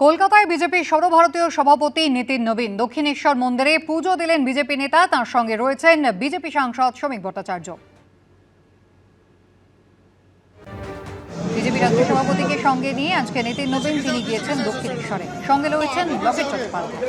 কলকাতায় বিজেপির সর্বভারতীয় সভাপতি নীতিন নবীন দক্ষিণেশ্বর মন্দিরে পুজো দিলেন বিজেপি নেতা। তার সঙ্গে রয়েছেন বিজেপি সাংসদ শ্রমিক ভট্টাচার্য। বিজেপি রাজ্য সভাপতিকে সঙ্গে নিয়ে আজকে নীতিন নবীন তিনি গিয়েছেন দক্ষিণেশ্বরে। সঙ্গে রয়েছেন লকেট চট্টোপাধ্যায়।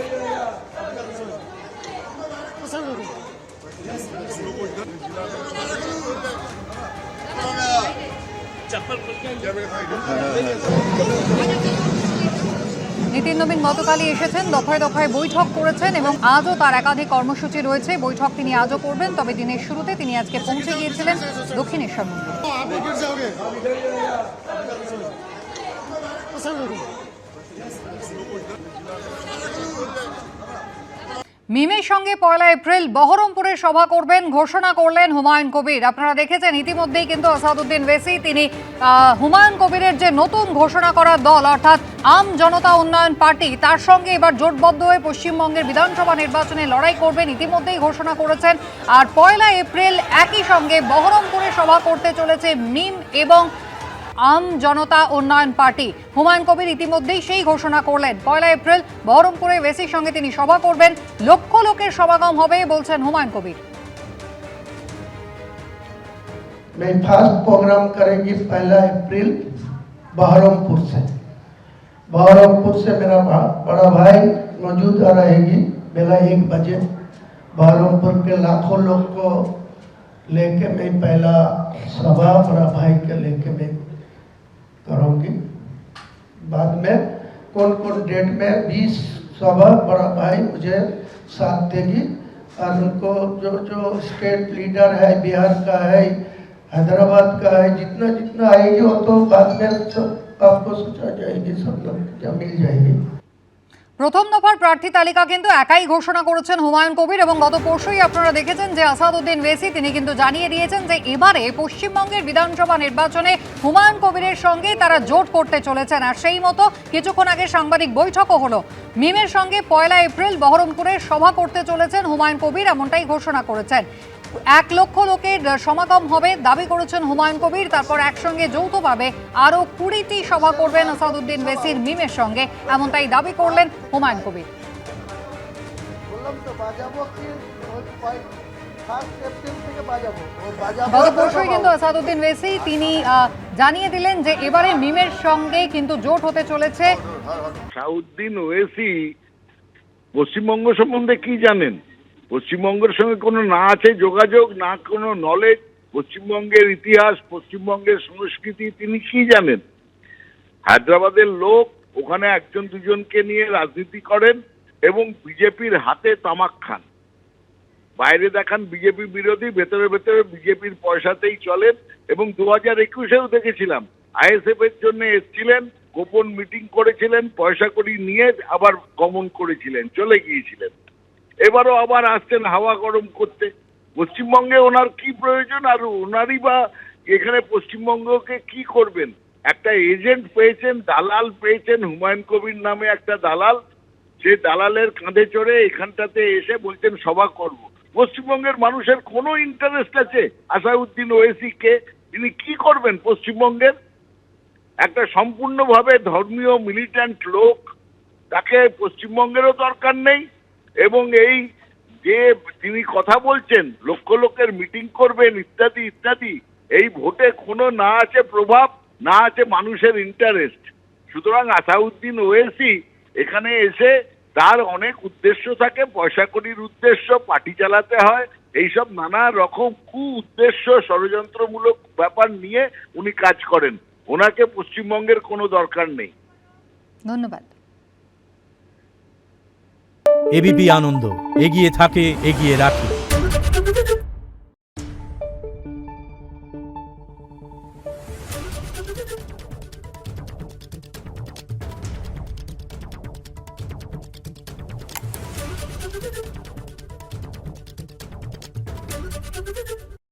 নীতিন নবীন গতকালই এসেছেন, দফায় দফায় বৈঠক করেছেন এবং আজও তার একাধিক কর্মসূচি রয়েছে। বৈঠক তিনি আজও করবেন, তবে দিনের শুরুতে তিনি আজকে পৌঁছে গিয়েছিলেন দক্ষিণেশ্বর মন্দিরে। মিমের সঙ্গে 1 এপ্রিল বহরমপুরে সভা করবেন ঘোষণা করলেন হুমায়ুন কবির। আপনারা দেখেছেন ইতিমধ্যেই কিন্তু আসাদুদ্দিন ওয়েসি তিনি হুমায়ুন কবিরের যে নতুন ঘোষণা করা দল অর্থাৎ আম জনতা উন্নয়ন পার্টি তার সঙ্গে এবার জোটবদ্ধ হয়ে পশ্চিমবঙ্গের বিধানসভা নির্বাচনে লড়াই করবেন ইতিমধ্যেই ঘোষণা করেছেন। আর 1 এপ্রিল একই সঙ্গে বহরমপুরে সভা করতে চলেছে মিম এবং আম জনতা উন্নয়ন পার্টি। হুমায়ুন কবির ইতিমধ্যেই সেই ঘোষণা করলেন 1 এপ্রিল বহরমপুরে ওয়েসির সঙ্গে তিনি সভা করবেন। লক্ষ লোকের সমাগম হবে বলছেন হুমায়ুন কবির। मैं फर्स्ट प्रोग्राम करेंगी 1 अप्रैल बहरमपुर से मेरा बड़ा भाई मौजूद रहेगी बेला 1 बजे। बहरमपुर के लाखों लोग को लेके मैं पहला सभा बड़ा भाई के लेके मैं करूँगी। बाद में कौन कौन डेट में 20 सभा बड़ा भाई मुझे साथ देगी और उनको जो जो स्टेट लीडर है, बिहार का है, हैदराबाद का है, जितना जितना आएगी वो तो बाद में सब आपको सोचा जाएगी, सब लोग मिल जाएगी। প্রথম দফার প্রার্থী তালিকা কিন্তু একাই ঘোষণা করেছেন হুমায়ুন কবির এবং গত পরশুই আপনারা দেখেছেন যে আসাদুদ্দিন ওয়েসি তিনি কিন্তু জানিয়ে দিয়েছেন যে এবারে পশ্চিমবঙ্গের বিধানসভা নির্বাচনে হুমায়ুন কবিরের সঙ্গে তারা জোট করতে চলেছেন। আর সেই মতো কিছুক্ষণ আগে সাংবাদিক বৈঠকও হলো। মিমের সঙ্গে 1 এপ্রিল বহরমপুরে সভা করতে চলেছেন হুমায়ুন কবির, এমনটাই ঘোষণা করেছেন। 1 লক্ষ লোকের সমাগম হবে দাবি করেছেন হুমায়ুন কবির। তারপর একসঙ্গে যৌথভাবে আরও 20টি সভা করবেন আসাদুদ্দিন ওয়েসির মিমের সঙ্গে, এমনটাই দাবি করলেন হুমায়ুন কবির। গত পরশুই কিন্তু আসাদুদ্দিন ওয়েসি তিনি জানিয়ে দিলেন যে এবারে মিমের সঙ্গে কিন্তু জোট হতে চলেছে। আসাদুদ্দিন ওয়েসি পশ্চিমবঙ্গ সম্বন্ধে কি জানেন? পশ্চিমবঙ্গের সঙ্গে কোনো না আছে যোগাযোগ, না কোনো নলেজ। পশ্চিমবঙ্গের ইতিহাস, পশ্চিমবঙ্গের সংস্কৃতি তিনি কি জানেন? হায়দ্রাবাদের লোক, ওখানে একজন দুজনকে নিয়ে রাজনীতি করেন এবং বিজেপির হাতে তামাক খান। বাইরে দেখান বিজেপি বিরোধী, ভেতরে ভেতরে বিজেপির পয়সাতেই চলেন। এবং 2021-এও দেখেছিলাম আইএসএফ এর জন্য এসেছিলেন, গোপন মিটিং করেছিলেন, পয়সা কড়ি নিয়ে আবার গমন করেছিলেন, চলে গিয়েছিলেন। এবারও আবার আসছেন হাওয়া গরম করতে। পশ্চিমবঙ্গে ওনার কি প্রয়োজন? আর ওনারই বা এখানে পশ্চিমবঙ্গকে কি করবেন? একটা এজেন্ট পেয়েছেন, দালাল পেয়েছেন, হুমায়ুন কবির নামে একটা দালাল। যে দালালের কাঁধে চড়ে এখানটাতে এসে বলছেন সভা করব। পশ্চিমবঙ্গের মানুষের কোনো ইন্টারেস্ট আছে আসাদুদ্দিন ওয়েসিকে? তিনি কি করবেন পশ্চিমবঙ্গের? একটা সম্পূর্ণভাবে ধর্মীয় মিলিট্যান্ট লোক, তাকে পশ্চিমবঙ্গেরও দরকার নেই। এবং এই যে তিনি কথা বলছেন লক্ষ লোকের মিটিং করবেন ইত্যাদি ইত্যাদি, এই ভোটে কোনো না আছে প্রভাব, না আছে মানুষের ইন্টারেস্ট। সুতরাং আসাদুদ্দিন ওয়েসি এখানে এসে তার অনেক উদ্দেশ্য থাকে, পয়সা কড়ির উদ্দেশ্য, পার্টি চালাতে হয়, এইসব নানা রকম উদ্দেশ্য ষড়যন্ত্রমূলক ব্যাপার নিয়ে উনি কাজ করেন। ওনাকে পশ্চিমবঙ্গের কোনো দরকার নেই। ধন্যবাদ। এবিপি আনন্দ এগিয়ে থাকে, এগিয়ে রাখে।